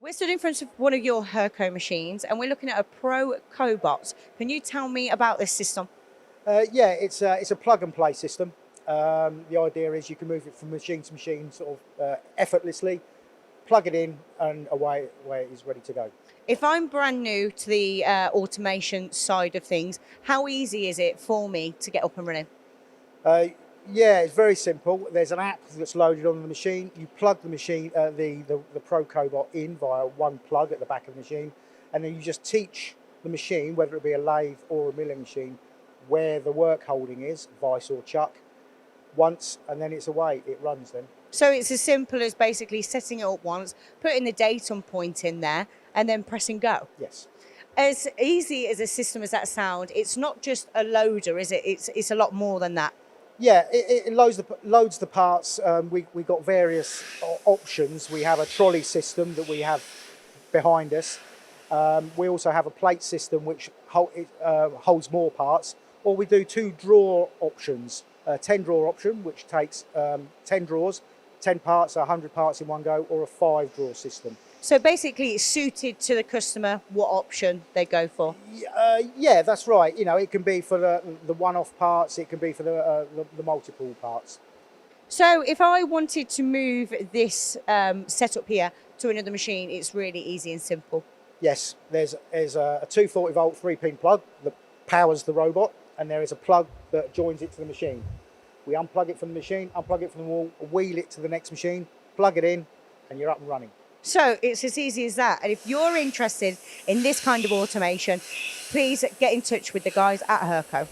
We're stood in front of one of your Hurco machines and we're looking at a ProCobots. Can you tell me about this system? Yeah, it's a plug and play system. The idea is you can move it from machine to machine sort of effortlessly, plug it in and away it is ready to go. If I'm brand new to the automation side of things, how easy is it for me to get up and running? Yeah, it's very simple. There's an app that's loaded on the machine. You plug the machine, the ProCobot in via one plug at the back of the machine, and then you just teach the machine, whether it be a lathe or a milling machine, where the work holding is, vice or chuck, once, and then it's away. It runs then. So it's as simple as basically setting it up once, putting the datum point in there, and then pressing go. Yes. As easy as a system as that sound, it's not just a loader, is it? It's a lot more than that. Yeah, it loads the parts. We got various options. We have a trolley system that we have behind us. We also have a plate system which holds more parts. Or we do 2 drawer options. 10 drawer option, which takes 10 drawers, 10 parts, 100 parts in one go, or a 5 drawer system. So basically it's suited to the customer what option they go for. Yeah, that's right. You know, it can be for the one-off parts, it can be for the multiple parts. So if I wanted to move this setup here to another machine, it's really easy and simple. Yes, there's a 240 volt 3-pin plug that powers the robot, and there is a plug that joins it to the machine. We unplug it from the machine, unplug it from the wall, wheel it to the next machine, plug it in, and you're up and running. So it's as easy as that. And if you're interested in this kind of automation, please get in touch with the guys at Hurco.